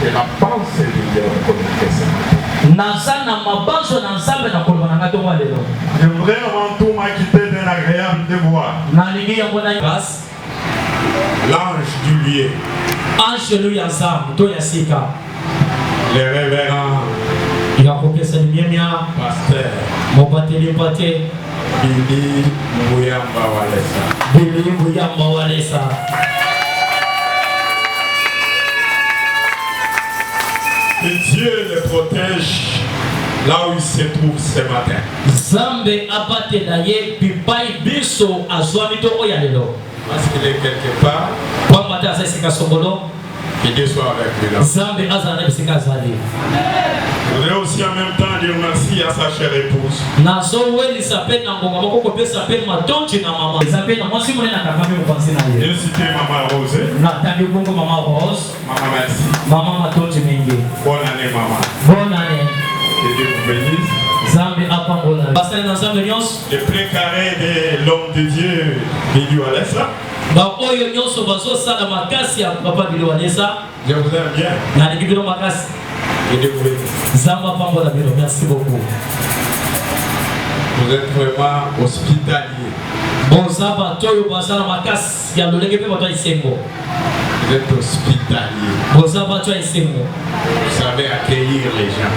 Et la pensée de Dieu va connecter ce matin. J'aimerais avant tout m'acquitter d'un agréable devoir. L'ange du lieu. Les révérends. Pasteur. Billy Muyamba Walesa. Que Dieu les protège là où ils se trouvent ce matin. Parce qu'il est quelque part. Que Dieu soit avec lui là. Je voudrais aussi en même temps dire merci à sa chère épouse. Je citer Maman Rose. Maman merci. Bonne année maman. Bonne année. Que Dieu vous bénisse. Le précaré de l'homme de Dieu, Billy Walesa. Je vous aime bien. Que Dieu vous bénisse. Merci beaucoup. Vous êtes vraiment hospitalier. Vous êtes hospitalier. Vous savez accueillir les gens.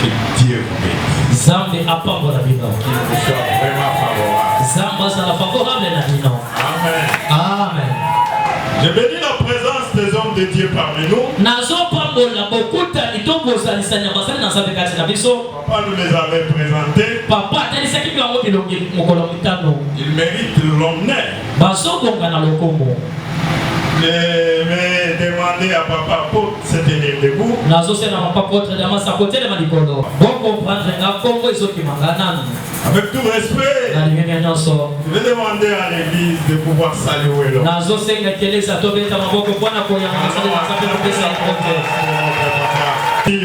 Que Dieu vous bénisse. Qu'il vous soit vraiment favorable. Amen. Amen. Je bénis la présence des hommes de Dieu parmi nous. Papa nous les avait présentés. Ils méritent l'honneur. Je vais demander à Papa pour se tenir debout. Avec tout respect, je vais demander à l'église de pouvoir saluer l'homme.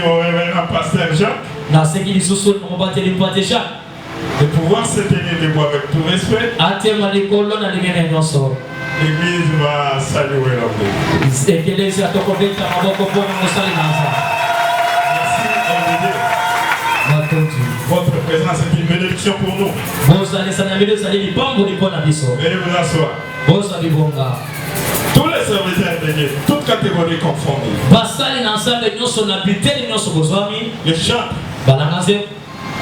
Au révérend pasteur Jacques, de pouvoir se tenir debout avec tout respect. L'église va saluer l'homme de Dieu. Merci, homme de Dieu. Votre présence est une bénédiction pour nous. Veuillez vous asseoir. Tous les serviteurs de Dieu, toutes catégories confondues. Les chants.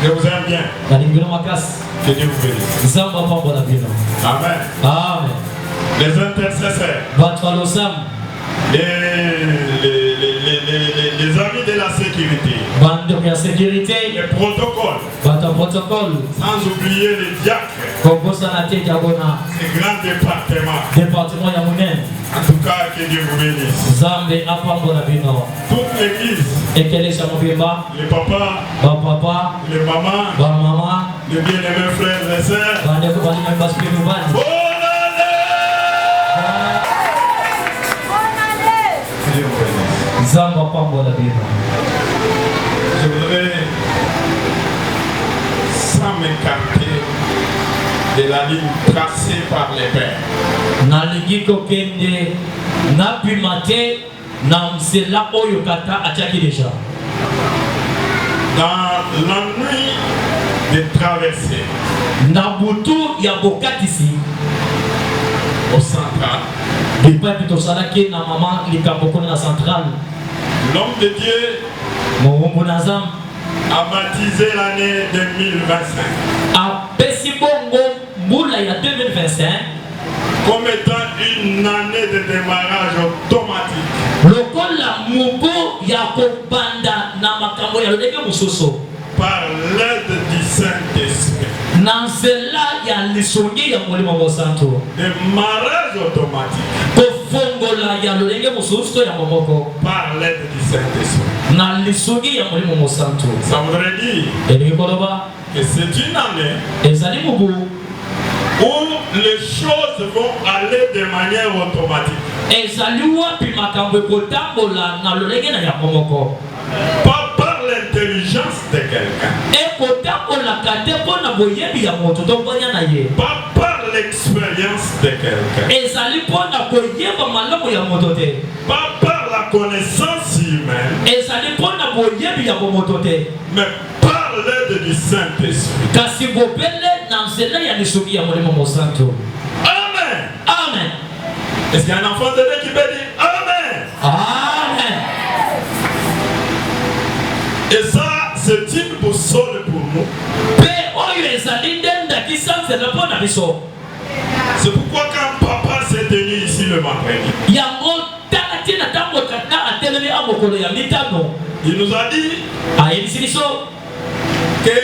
Je vous aime bien. Que Dieu vous bénisse. Amen. Amen. Les intercesseurs. Les amis de la sécurité. Les protocoles. Sans oublier les diacres. Ce grand département. En tout cas, que Dieu vous bénisse. Toute l'église. Les papas. Les mamans. Les bien-aimés frères et sœurs. Je voudrais, sans m'écarter de la ligne tracée par les pères, dans la nuit de traversée au central, l'homme de Dieu a baptisé l'année 2025 comme étant une année de démarrage automatique par l'aide du Saint-Esprit. Démarrage automatique par l'aide du Saint-Esprit. Ça voudrait dire que c'est une année où les choses vont aller de manière automatique. Pas par l'intelligence de quelqu'un. Pas par l'expérience de quelqu'un. Pas par la connaissance humaine. Mais par l'aide du Saint-Esprit. Amen. Amen. Est-ce qu'il y a un enfant de Dieu qui peut dire Amen? Amen. Et ça, c'est une boussole pour nous. C'est pourquoi quand papa s'est tenu ici le matin, il nous a dit que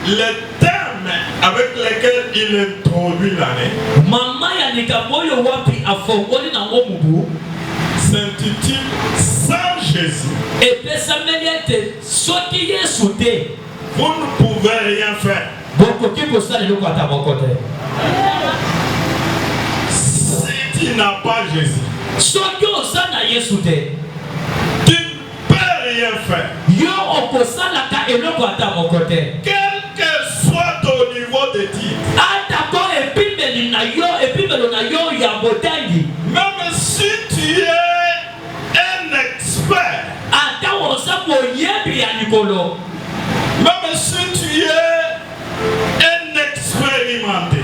les thèmes avec lesquels il introduit l'année s'intitule Sans Jésus. Vous ne pouvez rien faire. Si tu n'as pas Jésus, tu ne peux rien faire. Quel que soit ton niveau de titre, même si tu es un expert, même si tu es un expérimenté,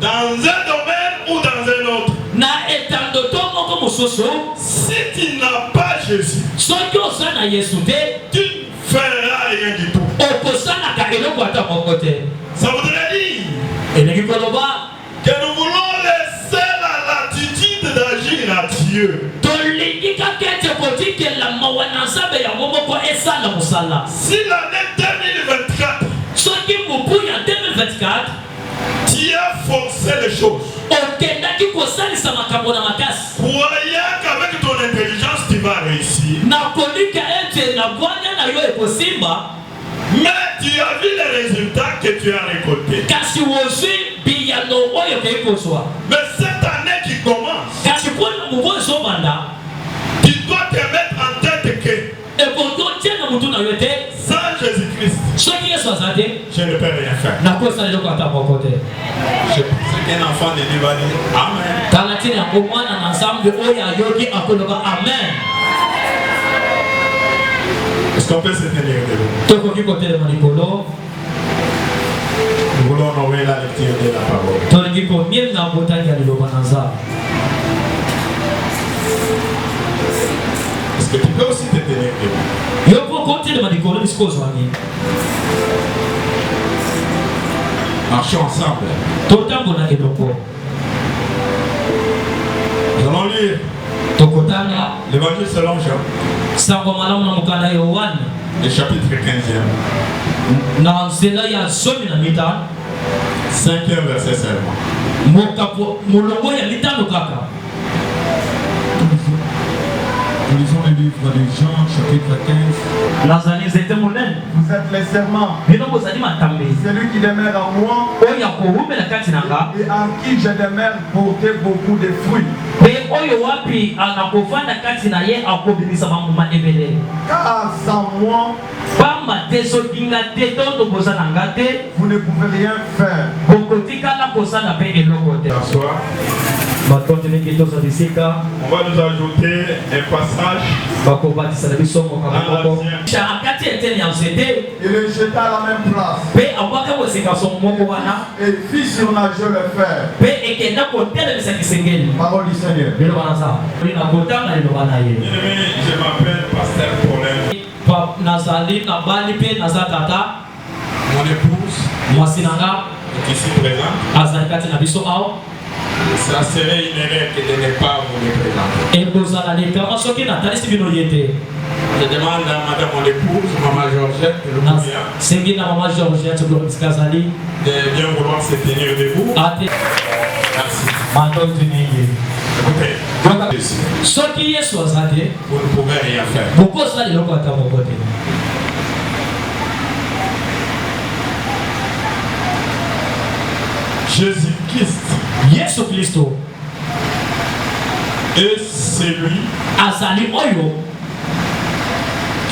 dans un domaine ou dans un autre, si tu n'as pas Jésus, tu ne feras rien du tout. Ça voudrait dire que nous voulons laisser la latitude d'agir à Dieu. Si l'année 2024, tu as forcé les choses, croyant qu'avec ton intelligence tu vas réussir, mais tu as vu les résultats que tu as récoltés. Mais cette année qui commence, tu dois te mettre en tête que sans Jésus-Christ, je ne peux rien faire. Je pensais qu'un enfant de Dieu va dire Amen. Est-ce qu'on peut se tenir debout? Nous voulons honorer la lecture de la parole. Est-ce que tu peux aussi te tenir debout? Marchons ensemble. Nous allons lire l'évangile selon Jean, le chapitre 15e, 5e verset seulement. Nous lisons le livre de Jean, chapitre 15. Vous êtes les serments. Celui qui demeure en moi et en qui je demeure porter beaucoup de fruits. Car sans moi, vous ne pouvez rien faire. S'asseoir. On va nous ajouter un passage. Il le jeta à la même place. Et fit surnager le fer. Parole du Seigneur. Je m'appelle Pasteur Paulin. Mon épouse est ici présente. Ça serait une erreur que de ne pas vous le présenter. Je demande à madame mon épouse, maman Georgette, de bien vouloir se tenir debout. Merci. Écoutez, vous ne pouvez rien faire. Jésus-Christ Et c'est lui azali oyo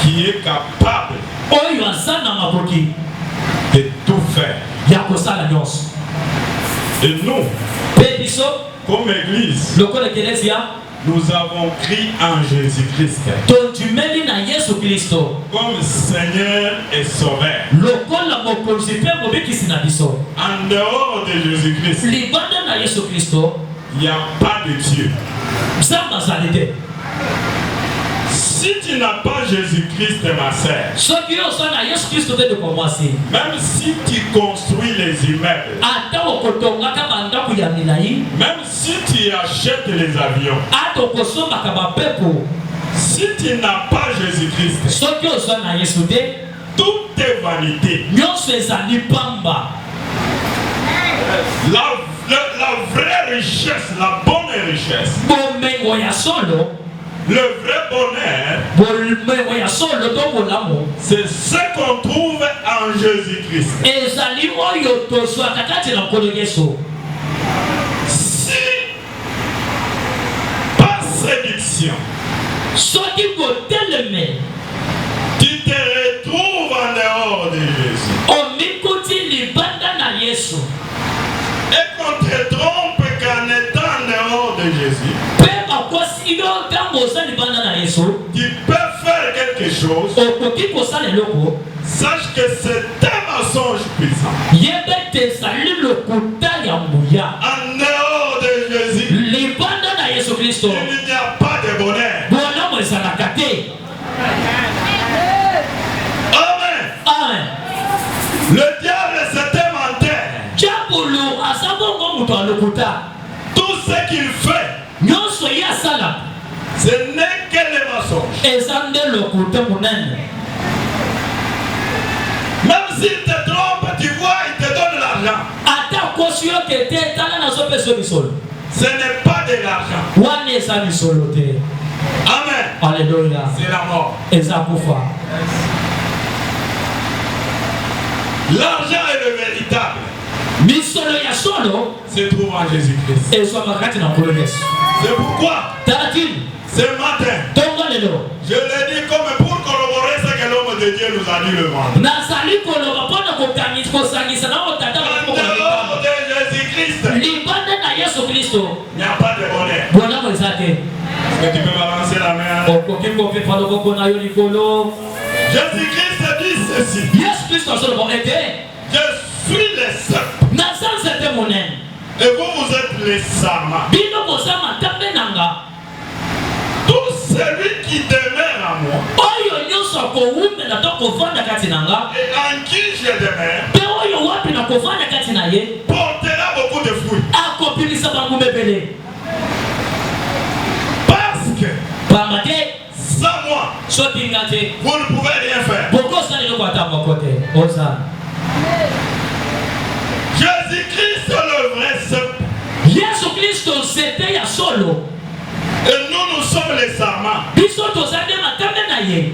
qui est capable oyo azana makoki de tout faire. ya kosala nyonso. Et nous, Pe biso comme église, lokola eklezia nous avons crié en Jésus-Christ tondimeli na Yesu Kristo comme Seigneur et Sauveur. lokola mokonzi mpe mobikisi na biso. En dehors de Jésus-Christ, Libanda na Yesu Kristo il n'y a pas de Dieu. nzambe azali te. Si tu n'as pas Jésus-Christ, ma sœur, soki yo oza na Yesu Kristo te ndeko mwasi, même si tu construis les immeubles, ata okotongaka bandako ya milai, même si tu achètes les avions, ata okosombaka bapepo, si tu n'as pas Jésus-Christ, soki oza na Yesu te, tout est vanité. nyonso ezali pamba. La vraie richesse, la bonne richesse, Bomengo ya solo, le vrai bonheur, bomengo ya solo to bolamu, c'est ce qu'on trouve en Jésus-Christ. ezali oyo tozwaka kati na nkolo Yesu. Si par séduction, soki boteleme, tu te retrouves en dehors de Jésus omikuti libanda na Yesu, et qu'on te trompe qu'en étant en dehors de Jésus, pe bakwasi yo ntango oza libanda na Yesu, tu peux faire quelque chose, okoki kosala eloko, sache que c'est un mensonge puissant. yeba ete ezali lokuta ya nguya. En dehors de Jésus, Libanda na Yesu Kristo, il n'y a pas de bonheur. bolamu ezalaka te. Amen. Amen. Le diable, c'est un menteur. Diabolo aza bongo moto ya lokuta. Tout ce qu'il fait, Nyonso ye asala ce n'est que les mensonges. eza nde lokuta monene. Même s'il te trompe, tu vois, il te donne l'argent. Ata kosi yo ke te tala nazopesa misolo. Ce n'est pas de l'argent. Wana eza misolo te. Amen. Alléluia. C'est la mort. Eza kufa. L'argent est le véritable. Misolo ya solo Se trouve en Jésus-Christ. ezwamaka kati na nkolo Yesu. C'est pourquoi, Talatini ce matin, tongo lelo je l'ai dit comme pour corroborer ce que l'homme de Dieu nous a dit le ventre. nazali koloba mpona kosangisa na oyo tata En dehors de Jésus-Christ, libanda na Yesu Kristo il n'y a pas de bonheur. bolamu eza te. Est-ce que tu peux balancer la main? okoki kopepa loboko na yo likolo. Jésus-Christ dit ceci. Yesu Kristo asoloba ete Je suis le seul. naza nzete monene, Et vous êtes les sarments. bino boza matambe nanga. Tout celui qui demeure en moi oyo nyonso akowumela to kovanda kati nanga, et en qui je demeure mpe oyo wapi na kovanda kati na ye portera beaucoup de fruits. akopimisa bangume ebele. Parce que pamba te sans moi, soki nga te vous ne pouvez rien faire. bokosala eloko ata moko te. oza Jésus-Christ est le vrai seul. Yesu Kristo nzete ya solo, Et nous sommes les sarments. biso toza nde matambe na ye.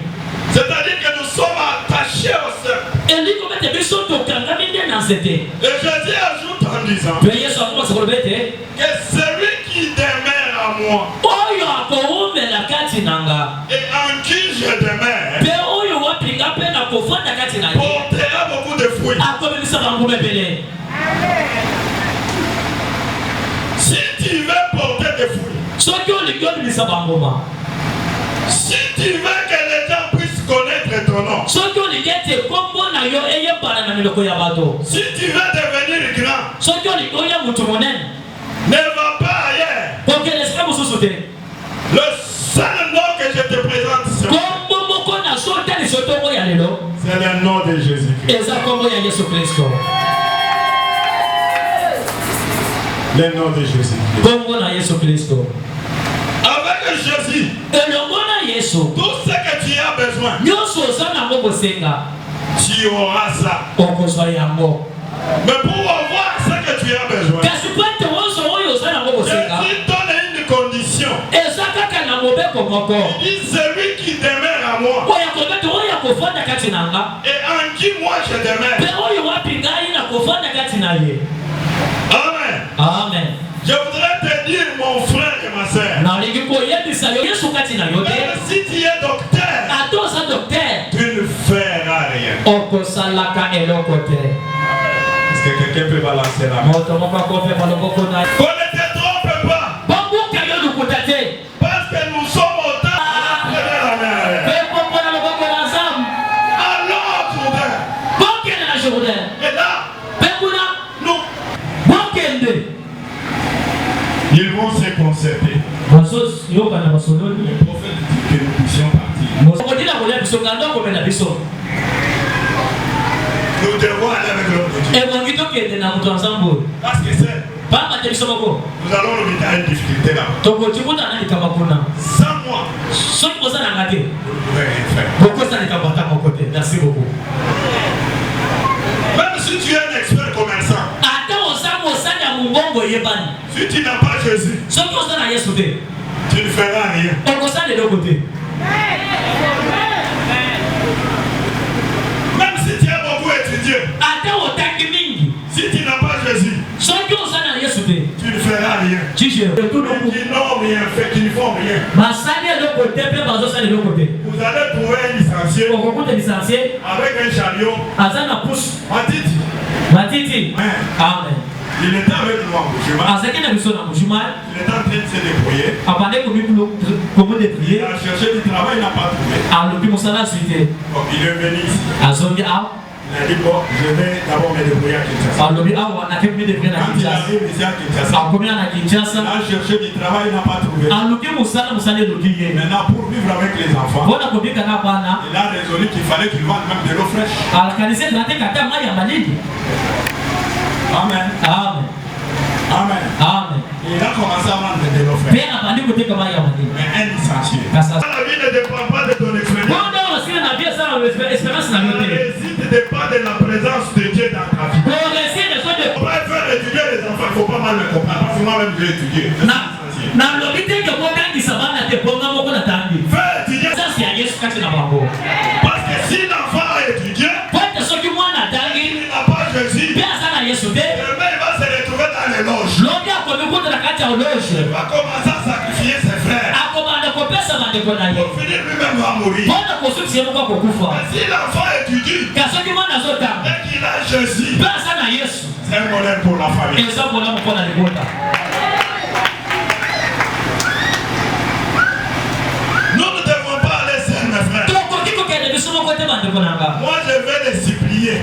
C'est-à-dire que nous sommes attachés au seul. eliko bete biso tokangami nde na nzete. Et Jésus ajoute en disant mpe Yesu akomasa koloba ete que celui qui demeure en moi oyo akowumela kati nanga, et en qui je demeure mpe oyo wapinga mpe na kovanda kati na ye portera beaucoup de fruits. akomimisa bangume ebele. Si tu veux porter des fruits, soki olingi obimisa banguma, si tu veux que les gens puissent connaître ton nom, soki olingi ete kombo na yo eyebana na miloko ya bato, si tu veux devenir grand, soki olingi oya mutu monene, ne va pas ailleurs. kokende esika mosusu te. Le seul nom que je te présente, kombo moko na so otalisa otongo ya lelo c'est le nom de Jésus-Christ. eza kombo ya Yesu Kristo. Le nom de Jésus-Christ. kombo na Yesu Kristo. Avec Jésus, elongo na Yesu tout ce que tu as besoin, nyonso oza nango kosenga tu auras ça. okozwa yango. Mais pour avoir ce que tu as besoin, kasi po ete nyonso oyo oza nango kosenga Jésus donne une condition. eza kaka na mobeko moko. Il dit celui qui demeure à moi oyo akoloba ete oyo akovanda kati nanga, et en qui moi je demeure. mpe oyo wapi ngai na kovanda kati na ye. Amen. Amen. Je voudrais te dire, mon frère et ma soeur, na si tu es docteur, tu ne feras rien. Est-ce que quelqu'un peut balancer la main? On ne te trompe pas. Parce que nous sommes au temps. Et là, nous, ils vont se concerter. Le prophète dit que nous puissions partir. Nous devons aller avec l'homme de Dieu. Parce que c'est. Nous allons nous mettre à une difficulté là. Sans moi, vous ne pouvez rien faire. Merci beaucoup. Même si tu es un expert commerçant, si tu n'as pas Jésus, tu ne feras rien. Même si tu as beaucoup étudié, si tu n'as pas Jésus, tu ne feras rien. Qui n'ont rien fait, qui ne font rien. Vous allez trouver un licencié avec un chariot. Matiti. Amen. Il était avec nous en Bujuman. Il était en train de se débrouiller. Il a cherché du travail, il n'a pas trouvé. Donc, il est venu ici. Il a dit bon, je vais d'abord me débrouiller à Kinshasa. Quand il arrive ici à Kinshasa, il a cherché du travail, il n'a pas trouvé. Maintenant, pour vivre avec les enfants, il a résolu qu'il fallait qu'il vende même de l'eau fraîche. Amen. Amen. Amen. Amen. Il a commencé à vendre de l'eau fraîche. Mais un licencié. La vie ne dépend pas de ton expérience. La réussite dépend de la présence de Dieu dans ta vie. On va faire étudier les enfants, il ne faut pas mal le comprendre. Parce que moi-même, j'ai étudié. Fais étudier. Parce que si l'enfant a étudié, il n'a pas Jésus. Demain, il va se retrouver dans les loges. Il va commencer à sacrifier ses frères. Pour finir lui-même va mourir. Mais si l'enfant étudie, dès qu'il a Jésus, c'est un modèle pour la famille. Nous ne devons pas aller seuls, mes frères. Moi, je vais les supplier.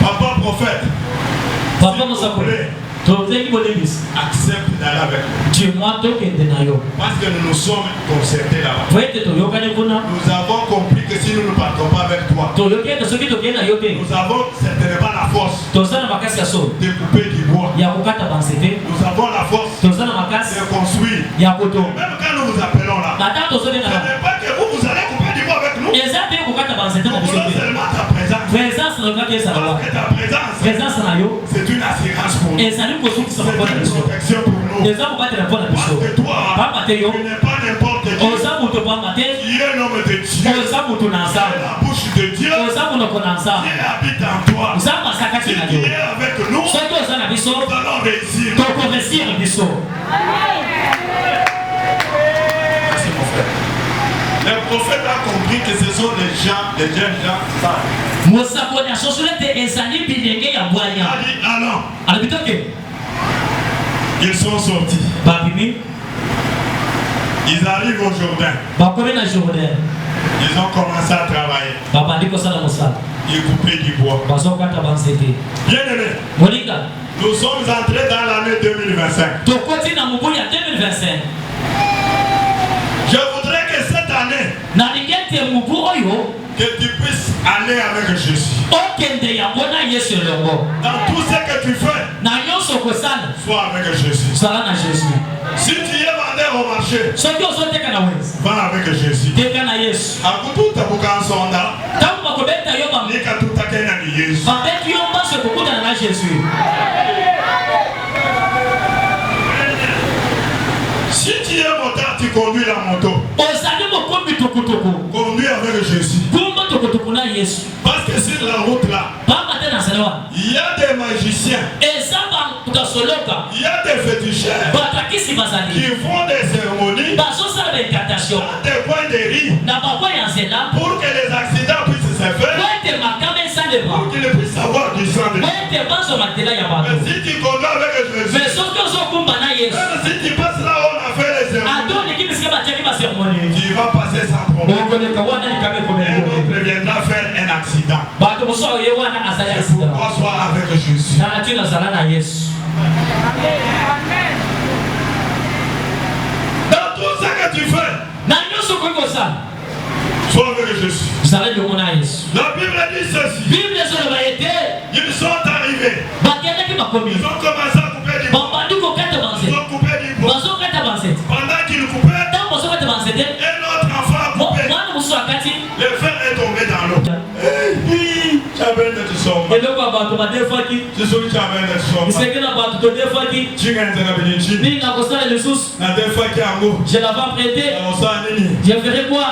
Papa prophète, s'il vous plaît, accepte d'aller avec nous. Parce que nous nous sommes concertés là-bas. Nous avons compris que si nous ne partons pas avec toi, nous avons certainement la force de couper du bois. Nous avons la force de construire. Même quand nous vous appelons là, ce n'est pas que vous allez couper du bois avec nous. Nous voulons seulement ta présence. Parce que ta présence, c'est une assurance pour nous. C'est une protection pour nous. Parce que toi, tu n'es pas n'importe qui. Tu es l'homme de Dieu. Tu es la bouche de Dieu. Dieu habite en toi. Si tu es avec nous, nous allons réussir. Merci mon frère. Le prophète a compris que ce sont des jeunes gens sages. Il a dit allons. Ils sont sortis. Ils arrivent au Jourdain. Ils ont commencé à travailler. Ils coupaient du bois. Bien aimé, nous sommes entrés dans l'année 2025. Je voudrais que cette année, que tu puisses aller avec Jésus. Dans tout ce que tu fais, sois avec Jésus. Si tu es vendeur au marché, va avec Jésus. Si tu es motard, tu conduis la moto. Conduis avec Jésus. Parce que sur la route là, il y a des magiciens. Il y a des des féticheurs qui font des cérémonies dans des coins de rue pour que les accidents puissent se faire, pour qu'ils puissent avoir du sang de Dieu. Mais si tu conduis avec Jésus, même si tu passes là où on a fait les cérémonies, tu vas passer sans problème. Et l'autre viendra faire un accident. C'est pourquoi sois avec Jésus. Dans tout ça que tu fais, sois avec Jésus. La Bible dit ceci. Ils sont arrivés. Ils ont commencé à couper du bois. Ils ont coupé du bois. Pendant qu'ils coupaient, un autre enfant a coupé. Le fer est tombé dans l'eau. Tu as besoin de te sauver. C'est celui qui a besoin de te sauver. Je l'avais prêté. Je ferai quoi?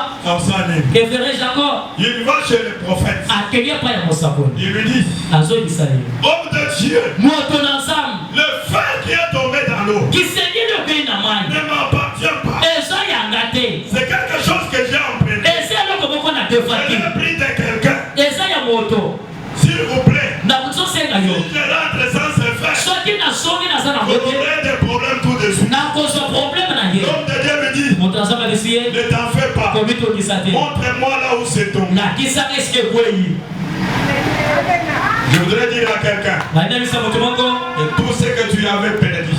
Que ferai-je encore? Il va chez le prophète. Il lui dit, homme de Dieu, le fer qui est tombé dans l'eau ne m'appartient pas. C'est quelque chose que j'ai emprunté. Je l'ai pris de quelqu'un. S'il vous plaît, si je rentre sans ce fer, vous aurez des problèmes tout de suite. L'homme de Dieu me dit, ne t'en fais pas. Montre-moi là où c'est tombé. Je voudrais dire à quelqu'un, et tout ce que tu avais perdu,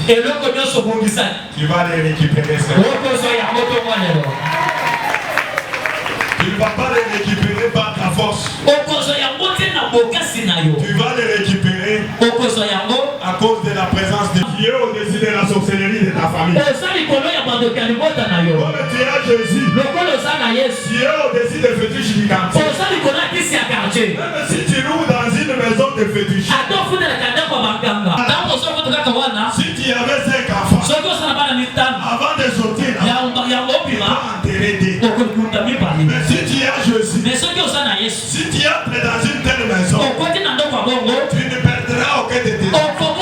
tu vas les récupérer. Tu ne vas pas les récupérer par ta force. Tu vas les récupérer à cause de la présence de Dieu au-dessus de la sorcellerie de ta famille. Comme tu as Jésus, tu es au-dessus des fétiches du quartier. Même si tu loues dans une maison de fétiches, si tu avais 5 enfants, avant de sortir, tu vas enterrer des. Mais si tu as Jésus, si tu entres dans une telle maison, tu ne perdras aucun de tes enfants.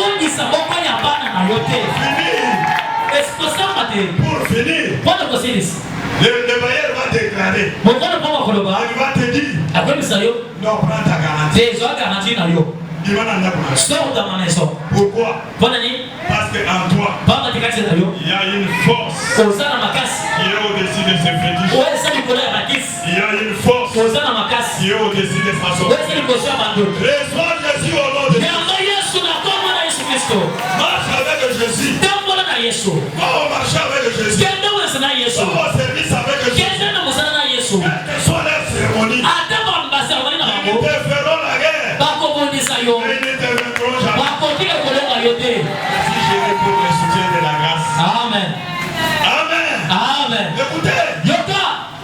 Pour finir, le bailleur va déclarer. Il va te dire, non, prends ta garantie. Il va dans la maison. Pourquoi? Parce qu'en toi, il y a une force qui est au-dessus de ses fétiches. Il y a une force qui est au-dessus de sa sorte. Reçois Jésus au nom de Dieu. Marche avec Jésus. Oh, marche avec Jésus. Oh, service avec Jésus. Quelle que soit la cérémonie, ils te feront la guerre. Mais ils ne te vaincront jamais. Si je vais pour le soutien de la grâce. Amen. Amen. Écoutez,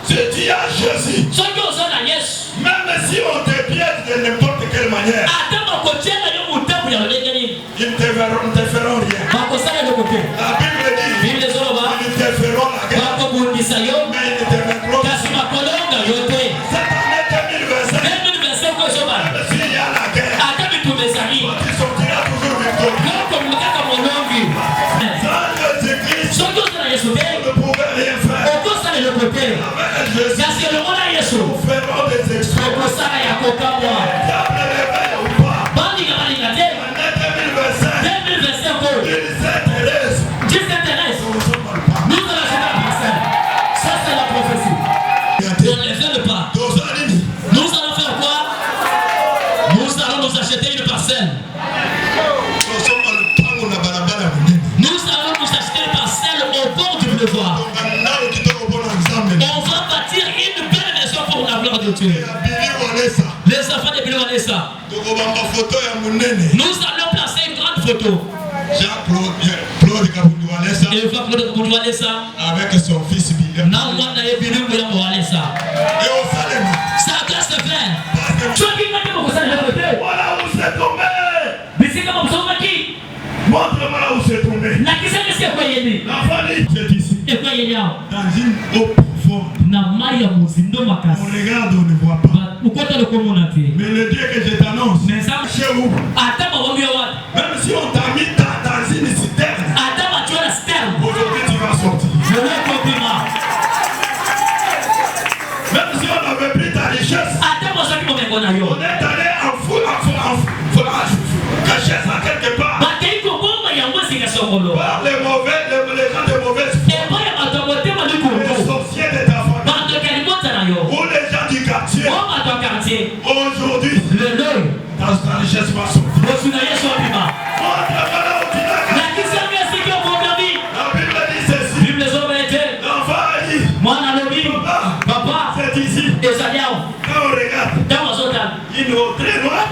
si tu as Jésus, même si on te piège de n'importe quelle manière, ils ne te feront rien. La Bible dit, ils te feront la guerre, mais ils ne te vaincront jamais. Cette année 2025, même s'il y a la guerre, tu sortiras toujours victorieux. Sans Jésus-Christ, on ne pouvait rien faire. Avec Jésus, nous ferons des exploits. Le diable réveille ou pas. Année 2025, il s'intéresse. Nous allons acheter la parcelle. Ça, c'est la prophétie. On ne fait pas. Nous allons faire quoi? Nous allons nous acheter une parcelle. Nous allons nous acheter une parcelle au bord du boulevard. On va bâtir une belle maison pour la gloire de Dieu. Les enfants de Billy Vanessa. Nous allons placer une grande photo. Jean-Claude Kabundoualesa avec son fils Billy. Ça doit se faire. Voilà où c'est tombé. Montre-moi là où c'est tombé. L'enfant dit, c'est ici. Dans une eau profonde. On regarde, on ne voit pas. Mais le Dieu que je t'annonce, chez où? Même si on t'a mis dans une citerne, On est allé cacher ça quelque part. Par les gens de mauvaise foi. Les sorciers de ta famille. Ou les gens du quartier. Aujourd'hui, ta richesse va sortir. La Bible dit ceci. L'enfant a dit, papa, c'est ici. Quand on regarde, il nous très loin.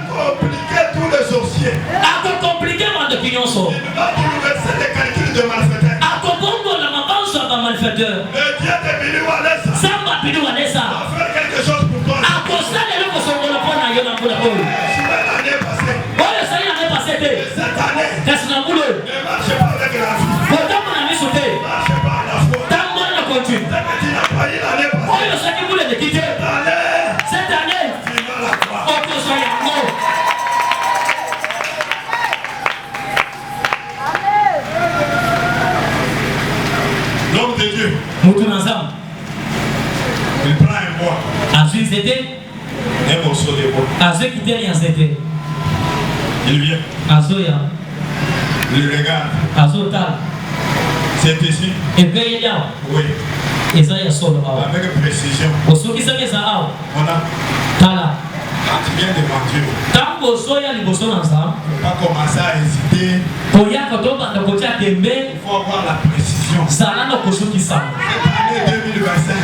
Compliquer tous les sorciers. Compliquer mon opinion. C'est des calculs de malfaiteurs. Le Dieu de Bilou Alessa va faire quelque chose pour toi. L'année passée. Cette année. Ne marchez pas avec la vie. Marchez pas à la foi. Tu n'as pas eu l'année passée. Cette année. Tu vas la croire. L'homme de Dieu. Il prend un bois. Un morceau de bois. Il vient. Il regarde. C'est ici. Oui. Avec précision. On a. Quand tu viens de mentir, il ne faut pas commencer à hésiter. Il faut avoir la précision. Cette année 2025.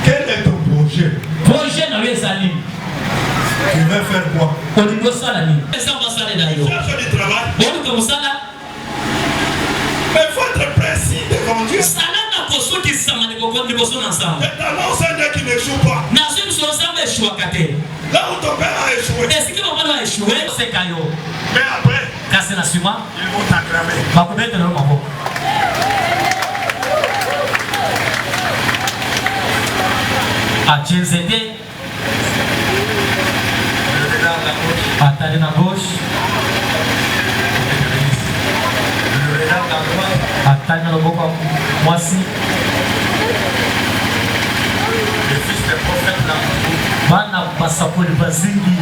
Quel est ton projet? Tu veux faire quoi? Cherche du travail. Mais il faut être précis devant Dieu. C'est un Seigneur qui n'échoue pas. Là où ton père a échoué. Mais après, ils vont t'acclamer. Atali na gauche, Le regarde à droite. atali na loboko mwasi. Le fils du prophète là. Bana basapoli bazingi.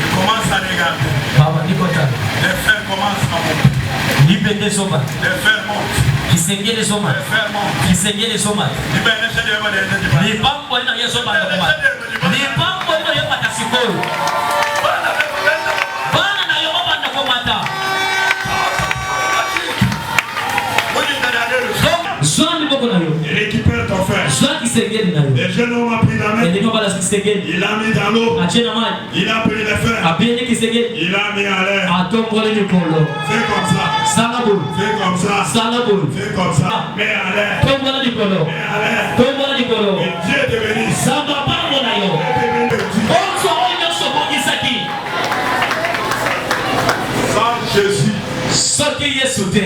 Il commence à regarder. Baba nikota. Les frères commencent à monter. Libende soba. Les frères montent. Kisengele soma. Les frères montent. Kisengele soma. Il va essayer de voir les Ni pambo ina yeso bana koma. Ni pambo ina yepa kasiko. Bana na yoba bana komata. Zoan boko na yo. Récupère ton frère. Zoan kisengele na yo. Le jeune homme a pris la main. Ele koba la kisengele. Il a mis dans l'eau. Achena mai. Il a pris les fers. Abene kisengele. Il a mis en l'air. Atombole ni polo. Fais comme ça. Salabol. Fais comme ça. Salabol. Fais comme ça. Mets en l'air. Tombole ni polo. Mets en l'air. Tombole ni polo. Et Dieu te bénisse. Samba pambo na yo. Onso onyo sobongisaki. Sans Jésus, Soki Yesu te. il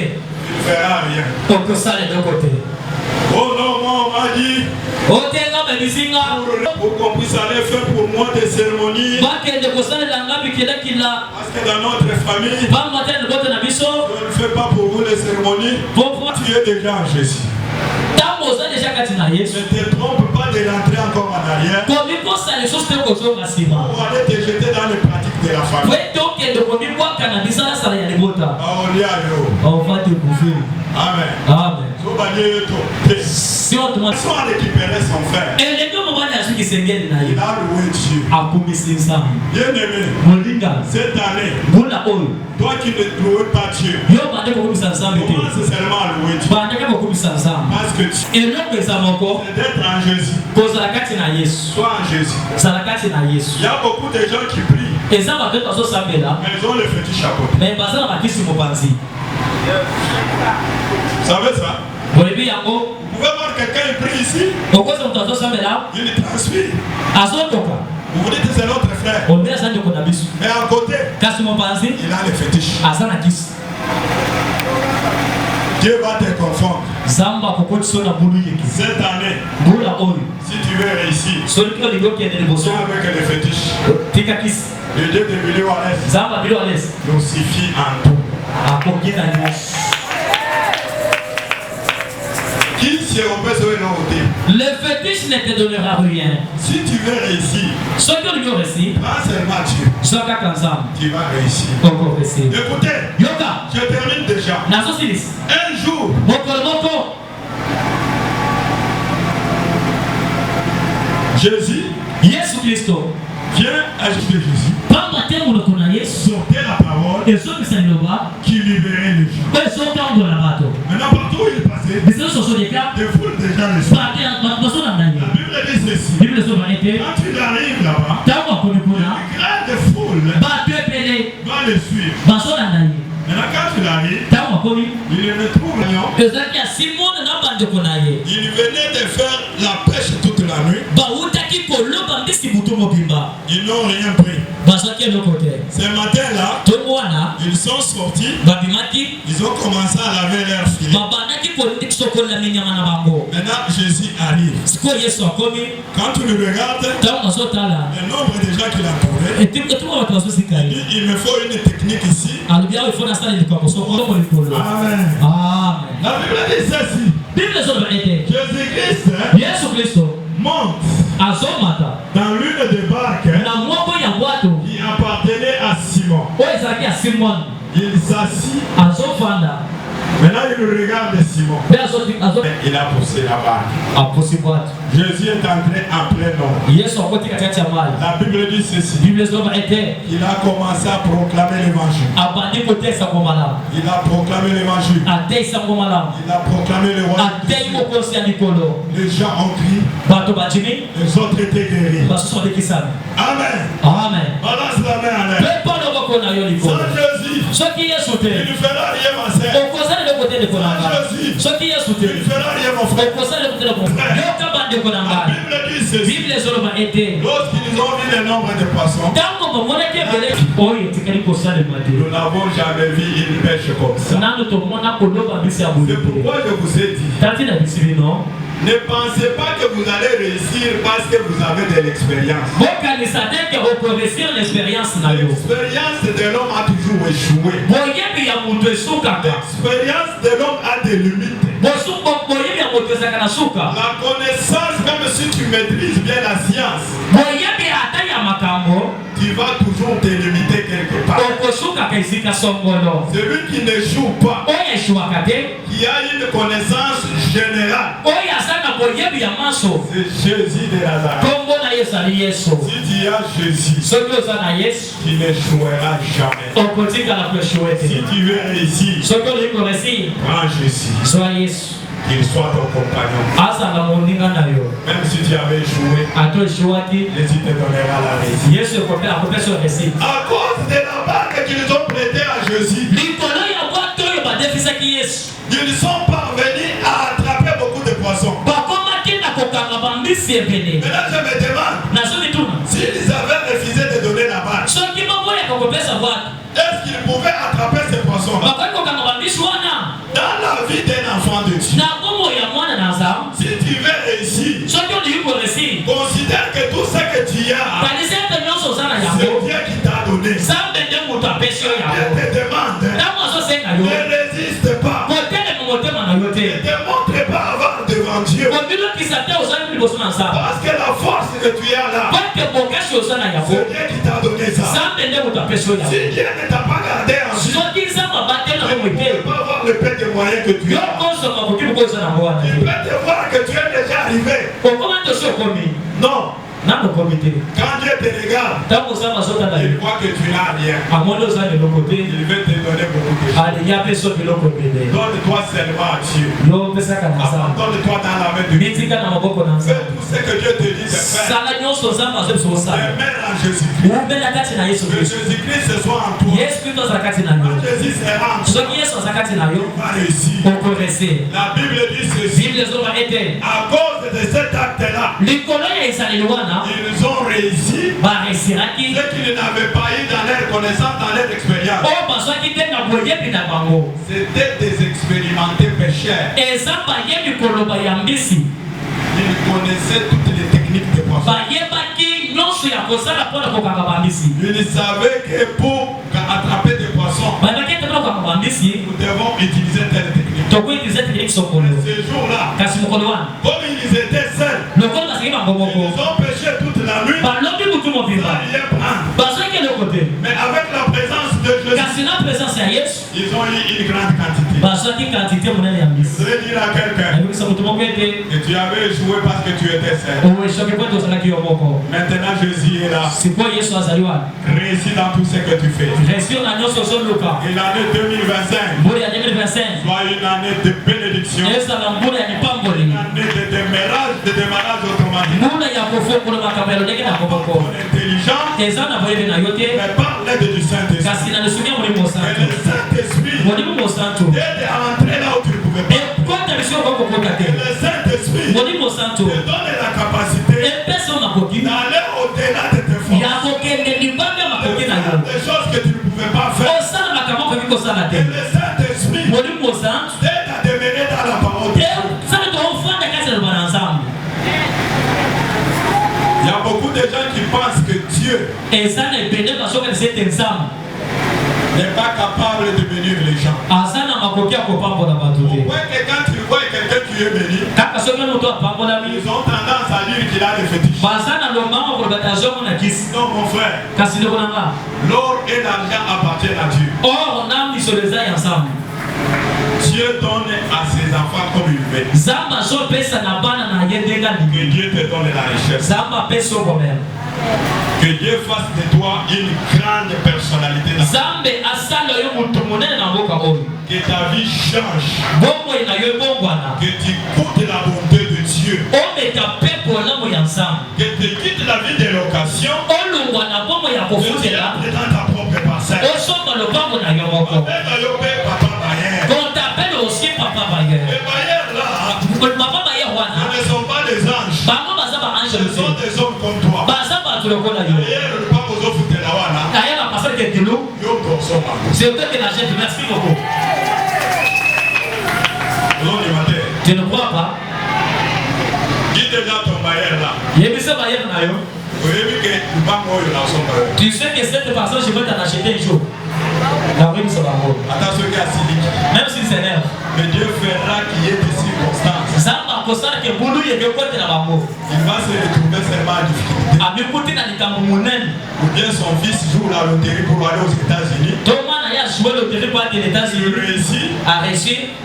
ne fera rien. Okosale de côté. Oh non, moi on m'a dit Otenga medisinga. pour qu'on puisse aller faire pour moi des cérémonies. Bakende kosale la ngapi kila kila. Parce que dans notre famille, Bamba tena bote na biso. on ne fait pas pour vous les cérémonies. Popo. Tu es déjà en Jésus. Tambo za deja kati na Yesu. Ne te trompe pas de rentrer encore en arrière Komi kosa les choses te kozo masima. pour aller te jeter dans les pratiques de la famille. Weto kende komi kwa kana bisala sala ya lebota. On va te bouffer. Amen. Amen. So, bah, Dieu, toi, Si on te Sans récupérer son frère. Et les deux moments Il a loué Dieu. Bien-aimé, cette année, toi qui ne loues pas Dieu, commence seulement à louer Dieu. Parce que Dieu, c'est d'être en Jésus. Soit en Jésus. Il y a beaucoup de gens qui prient, mais ils ont le fétiche à côté. Vous savez ça? Vous pouvez voir quelqu'un qui prie ici, il transpire. Vous vous dites que c'est notre frère. Mais à côté, il a le fétiche. Dieu va te confondre. Cette année, si tu veux réussir, avec les fétiches, le Dieu de milieu à l'est nous suffit en tout. Le fétiche ne te donnera rien. Si tu veux réussir, prends seulement Dieu. Tu vas réussir. Écoutez, je termine déjà. Un jour, Jésus vient ajouter Jésus. Sortait la parole qui libérait les gens. Maintenant, partout où il passait, des foules déjà les sont. La Bible dit ceci. Quand il arrive là-bas, une grande foule va le suivre. Maintenant, quand il arrive, il le trouve l'agneau. Il venait de faire la pêche toute la nuit. Ils n'ont rien pris. Ce matin-là, ils sont sortis. Ils ont commencé à laver leurs filets. Maintenant, Jésus arrive. Quand tu le regardes, le nombre de gens qu'il a trouvé, il me faut une technique ici. Amen. La Bible dit ceci. Jésus-Christ monte dans l'une des barques qui appartenait à Simon. Il s'assit. Maintenant, il regarde Simon. Il a poussé la barque. Jésus est entré en plein nombre. La Bible dit ceci. Il a commencé à proclamer l'évangile. Il a proclamé l'évangile. Il a proclamé le roi. Les gens ont crié. Les autres étaient guéris. Amen. Balance la main en l'air. Sans Jésus, il ne fera rien, ma sœur. Sans Jésus, il ne fera rien, mon frère. La Bible dit ceci. Lorsqu'ils ont vu le nombre de poissons, nous n'avons jamais vu une pêche comme ça. C'est pourquoi je vous ai dit, ne pensez pas que vous allez réussir parce que vous avez de l'expérience. L'expérience de l'homme a toujours échoué. L'expérience de l'homme a des limites. La connaissance, même si tu maîtrises bien la science, tu vas toujours te limiter quelque part. Celui qui ne joue pas, qui a une connaissance générale, c'est Jésus de Nazareth. Si tu as Jésus, tu n'échoueras jamais. Si tu veux réussir, prends Jésus. Qu'il soit ton compagnon. Même si tu avais échoué, Jésus te donnera la réussite. À cause de la barque qu'ils ont prêtée à Jésus, ils sont parvenus à attraper beaucoup de poissons. Maintenant je me demande, s'ils avaient refusé de donner la barque, est-ce qu'ils pouvaient attraper ces poissons? Dans la vie d'un enfant de Dieu, si tu veux réussir, considère que tout ce que tu as, c'est Dieu qui t'a donné. Dieu te demande, ne résiste pas, ne te montre pas avant devant Dieu, parce que la force que tu as là, c'est Dieu qui t'a donné ça. Si Dieu ne t'a pas gardé en vie, tu ne peux pas avoir le peu de moyens que tu as. Tu peux te voir que tu es déjà arrivé. Non. Quand Dieu te regarde, il voit que tu n'as rien. Il veut te donner beaucoup de choses. Donne-toi seulement à Dieu. Abandonne-toi dans la main de Dieu. Fais tout ce que Dieu te dit de faire. Demeure en Jésus-Christ. Que Jésus-Christ se soit en toi. Quand Jésus sera en toi, tu vas réussir. La Bible dit ceci. À cause de cet acte-là, ils ont réussi ce qu'ils n'avaient pas eu dans leur connaissance, dans leur expérience. C'était des expérimentés pécheurs. Ils connaissaient toutes les techniques de poisson. Ils savaient que pour attraper des poissons, nous devons utiliser telle technique. Ce jour-là, comme ils étaient seuls, ils ont péché toute la nuit. Mais avec la présence de Jésus, ils ont eu une grande quantité. Je voudrais dire à quelqu'un que tu avais échoué parce que tu étais seul. Maintenant Jésus est là. Réussis dans tout ce que tu fais. Et l'année 2025 soit une année de bénédiction, une année de démarrage automatique. Ton intelligence, mais par l'aide du Saint-Esprit. Et le Saint-Esprit t'aide à entrer là où tu ne pouvais pas. Et le Saint-Esprit te donne la capacité d'aller au-delà de tes forces. Des choses que tu ne pouvais pas faire. Et le Saint-Esprit t'aide à demeurer dans la parole. Il y a beaucoup de gens qui pensent que Dieu n'est pas capable de bénir les gens. Pourquoi que quand tu vois quelqu'un qui est béni, ils ont tendance à dire qu'il a des fétiches. Non mon frère, l'or et l'argent appartiennent à Dieu. Dieu donne à ses enfants comme il veut. Que Dieu te donne la richesse. Que Dieu fasse de toi une grande personnalité. Que ta vie change. Que tu goûtes la bonté de Dieu. Que tu quittes la vie de location. Que tu entres dans ta propre parcelle. Les bailleurs là, ce ne sont pas des anges. Ce sont des hommes comme toi. D'ailleurs, le pape aux offres de la Wana. C'est eux qui la jettent. Merci beaucoup. Tu ne crois pas? Dis déjà ton bailleur là. Tu sais que cette personne, je vais t'en acheter un jour. Même s'il s'énerve. Mais Dieu fera qu'il y ait des circonstances. Il va se retrouver seulement en difficulté. Ou bien son fils joue la loterie pour aller aux États-Unis. Il réussit.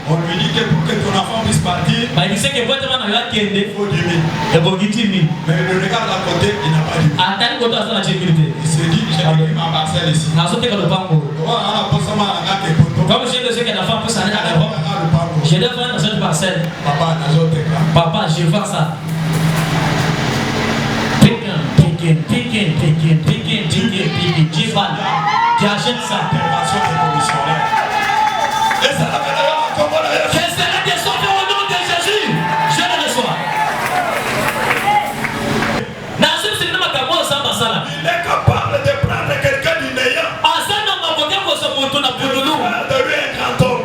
On lui dit que pour que ton enfant puisse partir, il faut 10 000. Mais il regarde à côté, il n'a pas 10 000. Il se dit, j'ai pris ma parcelle ici. Comme j'ai besoin que la femme puisse aller à l'Europe, je dois vendre dans cette parcelle. Papa, je vends ça. Piquin. Tu achètes ça. Et ça va faire je serai descendu au nom de Jésus. Je le reçois. Il est capable de prendre quelqu'un du néant. De lui un grand homme.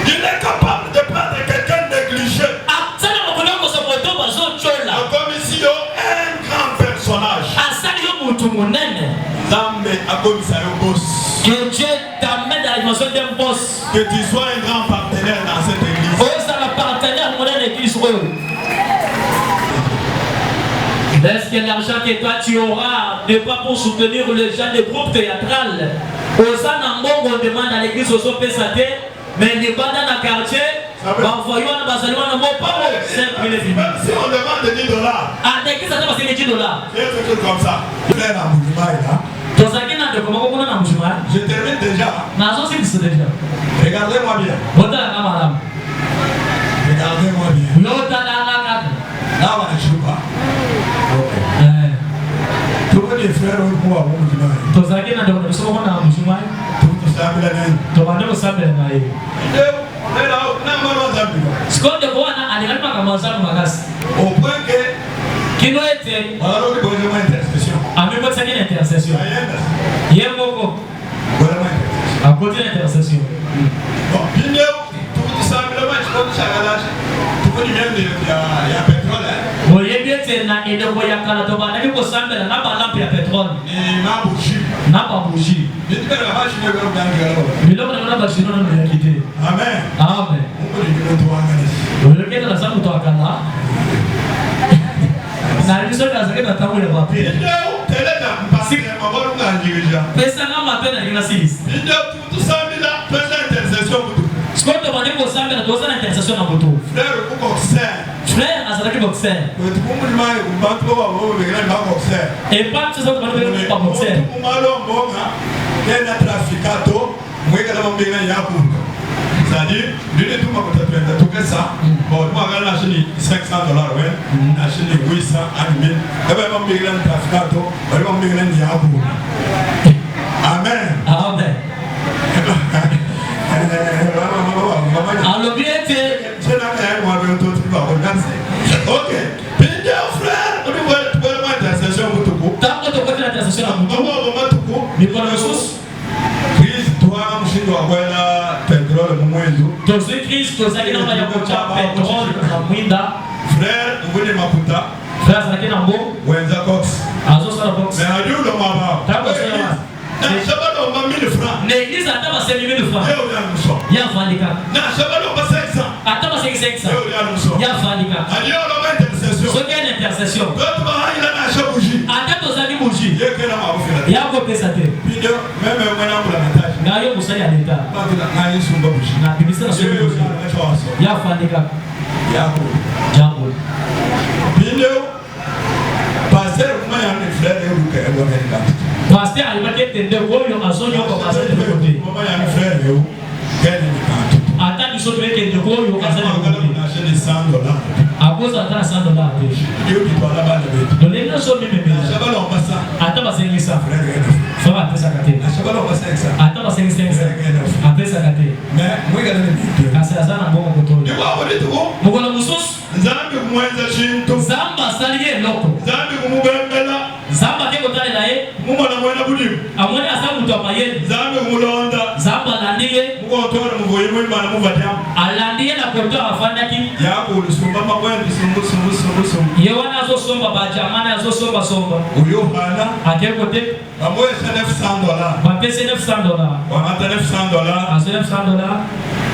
Il est capable de prendre quelqu'un négligé. Comme ici, un grand personnage. Que Dieu t'amène à la dimension d'un boss. Que tu sois un grand partenaire dans cette église. Est-ce que l'argent que toi tu auras n'est pas pour soutenir les gens des groupes théâtrales? Aux Anambongo, on demande à l'église aux OPSAT, mais les bandes dans le quartier, Envoyons à Bazaliwana mon papa. Même si on demande $10. Ah, dès que ça te passe $10. C'est quelque chose comme ça. Frère à Moujima là. Je termine déjà. Regardez-moi bien. Regardez-moi bien. Là, on ne joue pas. Ok. Tous les frères ont moi, Moujima. Tout ça, c'est au point que Kino était alors que vous avez intercession. Avec votre salle d'intercession. Hier beaucoup. À côté d'intercession. Bon, bien tout ça le match comme ça là. Tout le monde il y a pétrole. Bon, il bien c'est na et de voya kala to ba na ko sambela na ba lampe ya pétrole. Et na bougie. Na ba bougie. Mais tu la machine de l'homme dans le. Mais l'homme na ba chino na ya kité. Amen. Amen. On peut dire toi on le que la samu to akala. Na biso kaza ke na tamu ya ba. Tele na passer mabolo na dirija. Pesa na mapena ina sis. Ndio tout ça bila pesa intercession kutu. Skoto ba ko sambela to sana intercession na kutu. Frère ko boxer. Frère azalaki boxer. Wetu kumulima kubantu babo begera na boxer. Et pas tout ça to ba boxer. Kumalo mbonga kena traficato mweka na mbinga yako. C'est-à-dire, lui tout ma côté de tout ça. Bon, moi on a acheté $500 ouais, on a acheté 800 1000. Et ben on migre dans traficato, on migre dans yako. Amen. Amen. Alors bien c'est là que moi je te dis pas OK. Bien frère, on doit intercession pour tout. Tant que tu fais l'intercession à tout. Mais pour le sous Christ doit mshindo akwenda petrol mumwendu. Tozi Christ tozaki na ya kucha petrol na mwinda. Frère, ngone makuta. Frère zaki na mbo. Wenza cox. Azo sala box. Mais adieu le mama. Tako sala. Na sabado ma 1000 francs. Na église ataba 5000 francs. Yo ya mso. Ya fandika. Na sabado ba 500. Ataba 500. Yo ya mso. Ya fandika. Adieu le intercession. So quelle intercession. D'autres ba haila na shabuji. Atato zaki buji. Yekela ma ofela. Ya ko pesa te. Video même mwana mbula nataji. Ngayo musali ya leta. Ba bila ngayi sumba buji. Na bibisa na sumba. Ya fandika. Ya ko. Jambo. Video passer kuma ya ni frère yo ke ndo ngenda. Pasteur alibaki tende koyo azonyo kwa pasteur de côté. Mama ya ni frère yo gani ni kantu. Ata biso teke tende koyo azali Kama ngala na acheter $100. Akoza ata $100 te. Yo ki twala bana betu. Donena so meme meme. Shabalo mbasa. Ata basengisa. Frère yo. Fera pesa kate. Shabalo mbasa exa. Ata basengisa. Apesa kate. Mais mwigala ni bitu. Kasi azana mbongo kotoyo. Ni wa wale tuko. Mukola mususu. Nzambi kumwenza chintu. Zamba saliye loko. Nzambi kumubembela. Zamba keko tale naye. Mumona mwena budimu. Amoni asabu mtwapaye. Nzambi kumulonda. Zamba landiye. Mukotora muvoyi mwima na muvatamu. Alandiye na kotoa afandaki. Yako ulusumba mabwendi sumbu. Yewana azo somba bajamana azo somba somba. Uyohana. Akeko te. Bamwesa $900. Bapese $900. Wamata $900. Azo $900.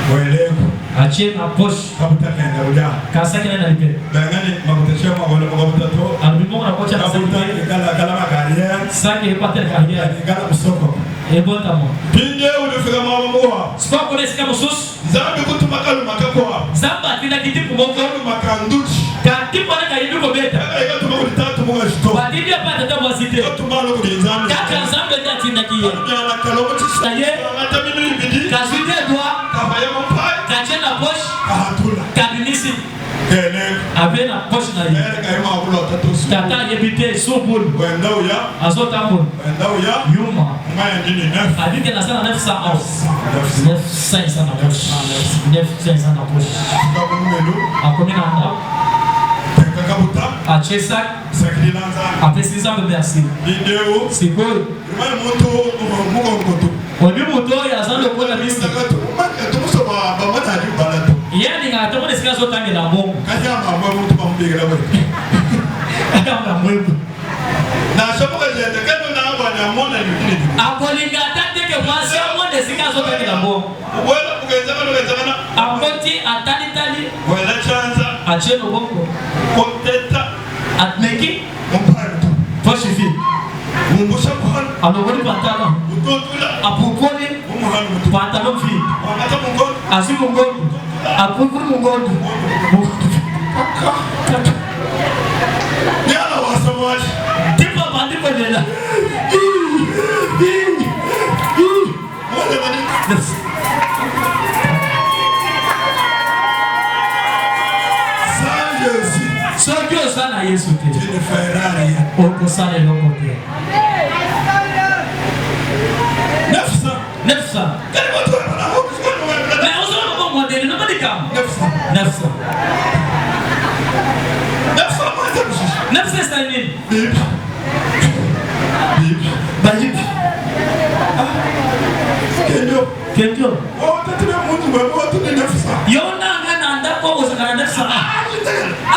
Mweleko. Achie na poche. Kabuta kenda uja. Kasaki na nalipe. Bangani makutesha mwagolo mwagutato. Alibimo na kocha na Kabuta saki. kala makariere. Saki epate carrière. Kala musoko. Ebota mo. Pinde ulifika mwamuwa. Spa kone sika mususu. Nzambi kutumakalu makakwa. Zamba atinda kitipu moko. Makanduchi. Katipu wana kayidu kobeta. Eka tumakuli tatu mga shito. Batidi apata tabu asite. Tumalo kuli nzambi. Kaka nzambe ndi atinda kiye. Nyala kalomo chisu. Aye. Ngata minu ibidi. Kazwide dwa. Kafaya mpai. Kachena poche. Kahatula. Kabinisi. Kene. Avena poche na ye. Ere kaima wakulo tatusu. Tata yebite supul. Wenda uya. Azotambul. Wenda uya. Yuma. Ngaya njini nef. Adike na sana 900 ounce. 900 na poche. 900 na poche. Kabu numelu. Akomina anda. Kakabuta. Achesa. Sakili lanzani. Apesi nzambe merci. Video. Sikoyo. Rumai mutu muko mkotu. Obi muto ya zando kola bisi. Sakatu. Umaka tumuso ba mata di balatu. Yani ngata mone sika zo tangi la mbongo. Kanyama mwa mutu pa mbigela we. Kama mwebu. Na shabuka jende kendo na aba na mona yukini. Akolinga tateke mwasi mone sika zo tangi la mbongo. Wala kugezana. Akoti atali tali. Wala chanza. Acheno bongo. Konteta. Atmeki. Mpantu. Poshifi. Mumbusha muhanu. Alogoni pantalo. Utotula. Apukoni. Muhanu mutu. Pantalo fi. Wamata mungonu. Asi mungono. Après vous mon God. Viens là, on se mange. Tu vas pas dire qu'on est là. Soki osala Yesu te. Tu ne feras rien. Okosala eloko te. 900. 900. Mais on sera pas modèle, non pas des cas. 900. 900. 900 c'est un mille. Bip. Bip. Kenjo. Oh, tu es mon numéro, tu es 900. Yona ngana ndako osaka 900.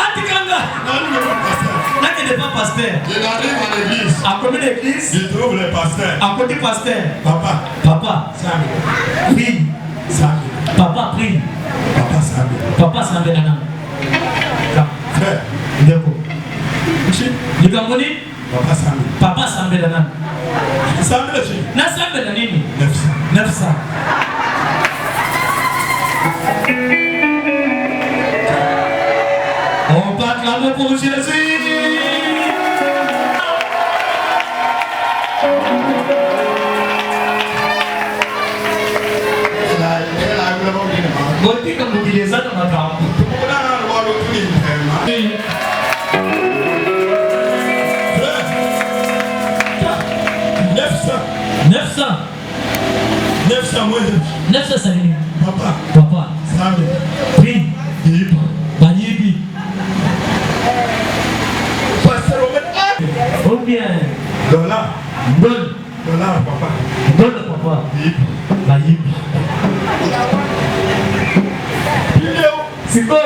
Atikanga. Là qui n'est pas pasteur. Il arrive à l'église. À combien d'églises? Il trouve le pasteur. À côté pasteur. Papa. Papa. Prie. Papa prie. Papa Samé. Papa Samé nana. Frère. Ndeko. Nikangoni? Papa Samé. Papa Samé nana. Samé le chien. Na Samé na nini? 900. 900. On va acclamer pour Jésus. Goti ka mobiliza na makambo. 900 salini. Papa. Samé. Prie. Banyibi. Pasteur Robert. Ou bien. Dollar. Donne. Dollar, papa. Donne papa. Banyibi. Siko.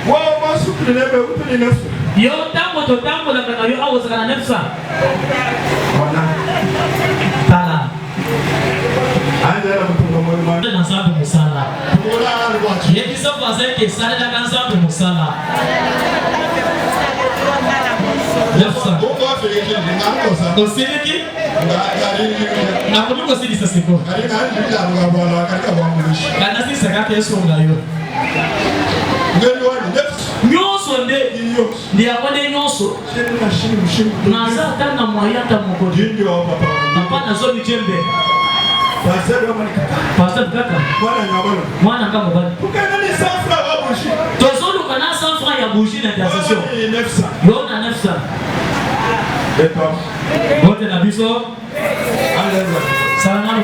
Wow, moi, je suis le 900. Yo tango to tango la kana yo awo saka na 900. Voilà. Tala. Angela mtu Na sabu musala. Voilà, le voiture. Yeki so fazer que sale da kan sabu musala. 900. Pourquoi faire que les gens comme ça? Oseleki? Na kumi ko sidi sasiko. Kana si saka ke so na yo. Nyonso nde ndi akwade nyonso naza ata na moya ata moko papa nazo bijembe pasteur kaka mwana nga mobali tozoluka na 100 francs ya bougie na intercession yo na 900 bote na biso salangano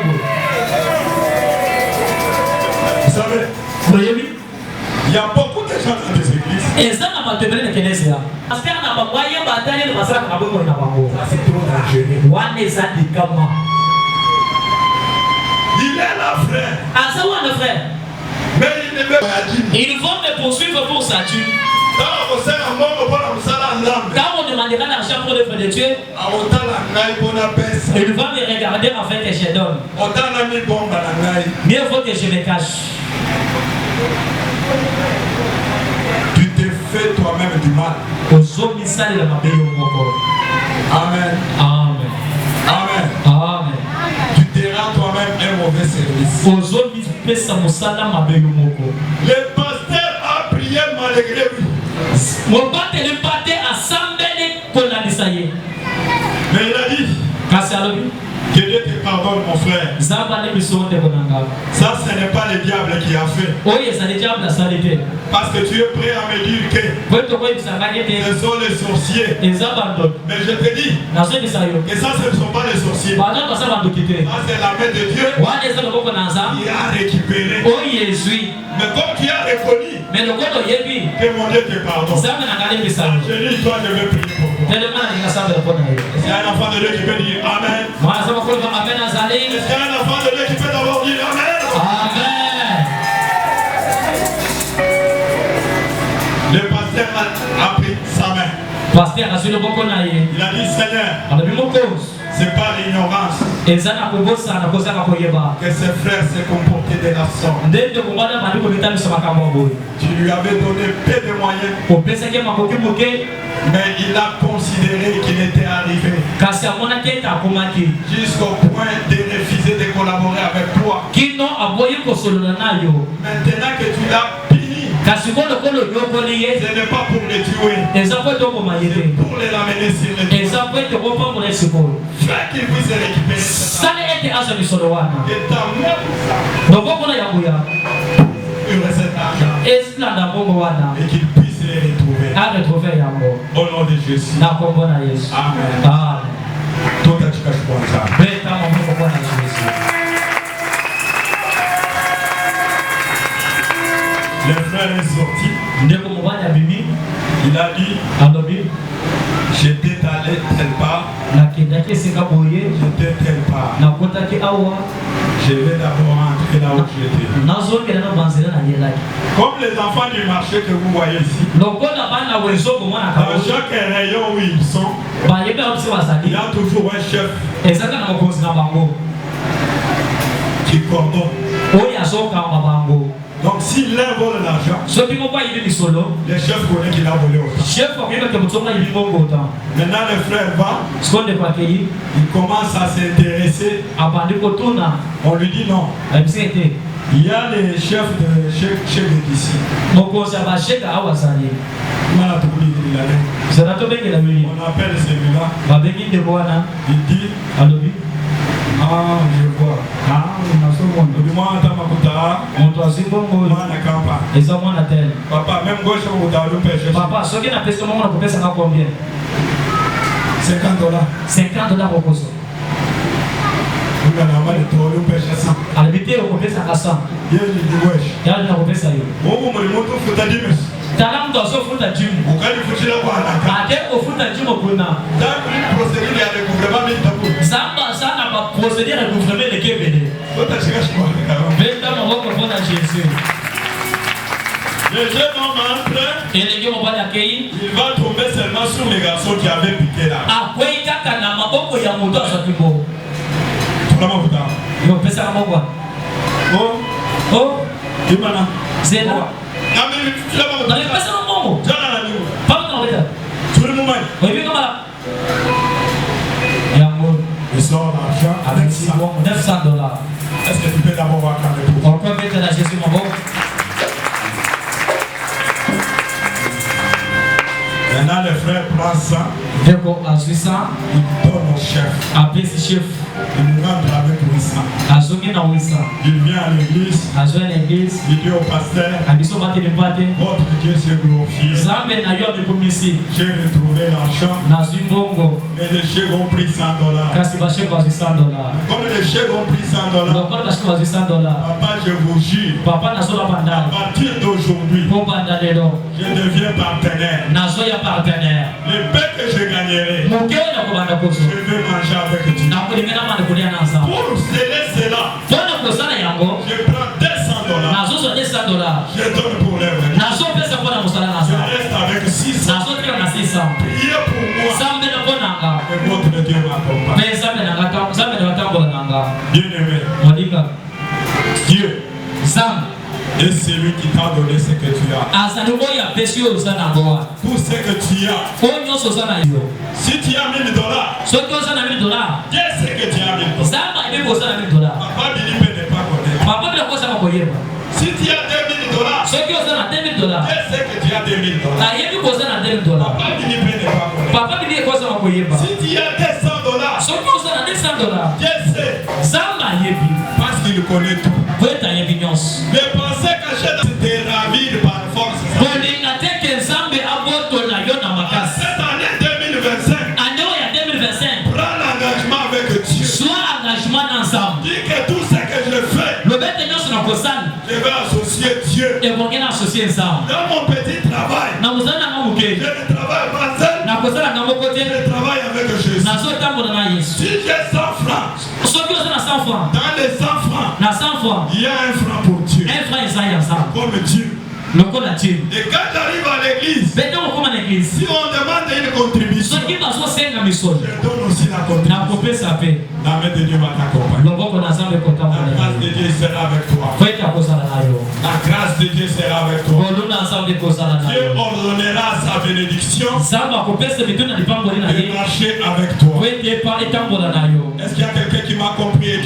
boye oyebi. Il y a beaucoup de gens dans les églises. Et ça n'a pas de problème de Kénésia. Parce qu'il y a un moyen de batailler de passer à la cabane. Ça, c'est trop dangereux. One is at the Kama. Il est là, frère. Ah, ça, ouais, frère. Mais il ne veut pas dire. Ils vont me poursuivre pour sa tue. Quand on demandera l'argent pour le faire de Dieu, il va me regarder afin que je donne. Mieux vaut que je me cache. Tu te fais toi-même du mal. Amen. Amen. Amen. Amen. Tu te rends toi-même un mauvais service. Le pasteur a prié malgré lui. Mon père est parti à Sambele pour la Nisaye. Mais il a dit que Dieu te pardonne, mon frère. Ça, ce n'est pas le diable qui a fait. Parce que tu es prêt à me dire que ce sont les sorciers. Mais je te dis que ça, ce ne sont pas les sorciers. Ça, c'est la main de Dieu qui a récupéré. Mais comme tu as reconnu que mon Dieu te pardonne, je dis, toi, je vais prier pour toi. C'est un enfant de Dieu qui peut dire Amen. C'est un enfant de Dieu qui peut d'abord dire Amen. Amen. Le pasteur a pris sa main. Pasteur a su le bon qu'on a. Il a dit Seigneur, C'est pas l'ignorance que ses frères se comportaient de la sorte. Tu lui avais donné peu de moyens, mais il a considéré qu'il était arrivé jusqu'au point de refuser de collaborer avec toi. Maintenant que tu l'as puni, ce n'est pas pour le tuer, c'est pour le ramener sur le toit. Fais qu'il puisse récupérer cette âme. Et ta mère pour cet argent. Et qu'il puisse les retrouver. Au nom de Jésus. Amen. Toi, tu caches pas ça. Le frère est sorti. Il a dit, j'étais allé tel part, j'étais tel part. Je vais d'abord entrer là où j'étais. Comme les enfants du marché que vous voyez ici, dans chaque rayon où ils sont, il y a toujours un chef qui coordonne. Donc s'il vole l'argent, le chef connaît qu'il a volé autant. Maintenant le frère va, il commence à s'intéresser. On lui dit non. Il y a les chefs d'ici. On appelle celui-là. Il dit, ah, je vois. Papa, même gauche, Papa, ce qui n'a pas de combien? $50. $50 au cours. Alibité au combien ça casse? Il y a une combien ça y est. Talam dans ce foot à Jim. Au foot à Jim au Kuna. Zamba, ça n'a pas procédé à gouverner les Québécois. Le jeune homme entre et les gars vont l'accueillir. Il va tomber seulement sur les garçons qui avaient piqué là. Ah, quoi, il y a un maboko ya moto à ce niveau. Il va passer à moi. Oh, c'est là. Non, mais pas ça non bon. Pas dans le tout le monde. Oui, comme là. Il y a un mot. Il sort l'argent avec $900. Est-ce que tu peux d'abord voir quand même? On peut mettre la Jésus mon bon. Maintenant le frère prend ça. Il donne au chef. Appelez ce chef. Il rentre avec 800. Il vient à l'église. Il dit au pasteur, votre Dieu s'est glorifié. J'ai retrouvé l'argent. Et les chèques ont pris $100. Comme les chèques ont pris $100, papa, je vous jure, à partir d'aujourd'hui, je deviens partenaire. Les paix que je gagnerai, je vais manger avec Dieu. Pour sceller cela, je prends $200. Je donne pour l'œuvre. Je reste avec 600. Priez pour moi. Et votre Dieu m'accompagne. Bien-aimé, Dieu est celui qui t'a donné ce que tu as. Tout ce que tu as. Si tu as $1000, Dieu sait que tu as $1000. Papa Billy n'est pas connaître. Si tu as $2000, Dieu sait que tu as $2000. Papa Billy n'est pas connaître. Si tu as $200, Dieu sait. Parce qu'il connaît tout. Mais pensez que je te ravir par force. Cette année 2025, prends l'engagement avec Dieu. Dis que tout ce que je fais, je vais associer Dieu. Dans mon petit travail, je ne travaille pas seul, je travaille avec Jésus. Si j'ai 100 francs, dans les 100 francs, il y a un franc pour Dieu. Comme Dieu Le qu'on a dit. Et quand j'arrive à l'église, si on demande une contribution, je donne aussi la contribution. La main de Dieu va t'accompagner. La grâce de Dieu sera avec toi. La grâce de Dieu sera avec toi. Dieu ordonnera sa bénédiction de marcher avec toi. Est-ce qu'il y a quelqu'un qui m'a compris?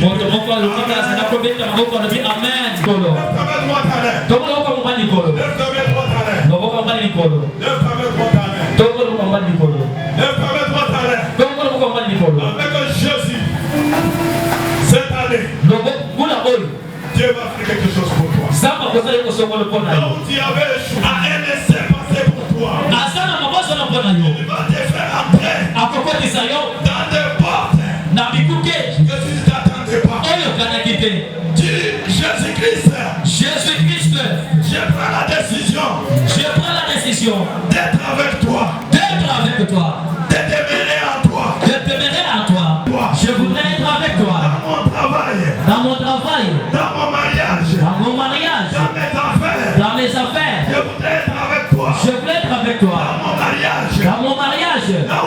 Avec Jésus, cette année, Dieu va faire quelque chose pour toi. Là où tu avais échoué, un essai passé pour toi, il va te faire entrer dans des portes que tu ne t'attendais pas. Dis Jésus-Christ, je prends la décision d'être avec toi, de demeurer en toi. Je voudrais être avec toi Dans mon travail, dans mon mariage, dans mes affaires. Je voudrais être avec toi. Dans mon mariage, là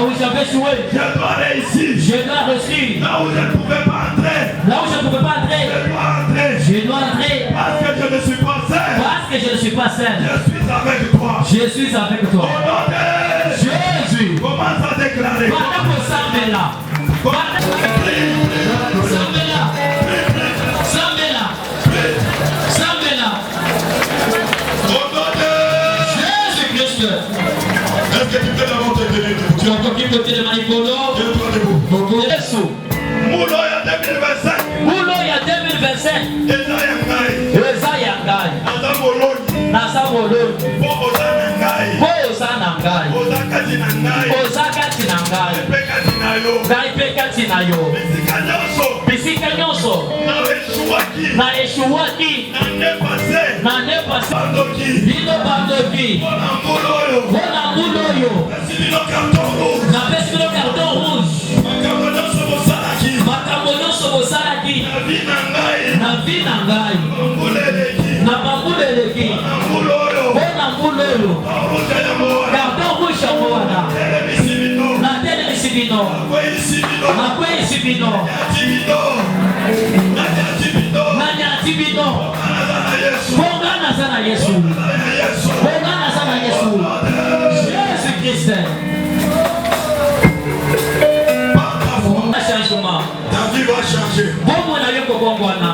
où j'avais échoué, je dois réussir. Là où je ne pouvais pas entrer, je dois entrer. Parce que je ne suis pas seul. Je suis avec toi. Au nom de Jésus, commence à déclarer. Est-ce que tu peux d'abord te tenir debout? Tu entends qui côté de Maïkolo? Tiens-toi debout. Moulo ya 2025. Eza yangai. Nasa moloni. Po oza nangai. Oza kati nangai. Ngai pe kati na yo. Bisika nyonso. Na eshuwaki. Na ne passé. Bino bandoki. Bona muloyo. Na pesi bino carton rouge. Makambo nyonso bosalaki. Na vi na ngai. Na bambula eleki. Bona muloyo. Carton rouge yango wana. Na telemisi bino. Nakweyisi bino. Nanyati bino. Bongana sana Yesu. Jésus-Christ. Changement. Ta vie va changer.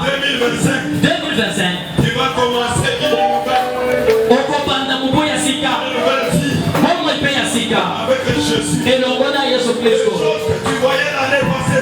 2025. Tu vas commencer une avec Jésus. Et le choses que tu voyais l'année passée.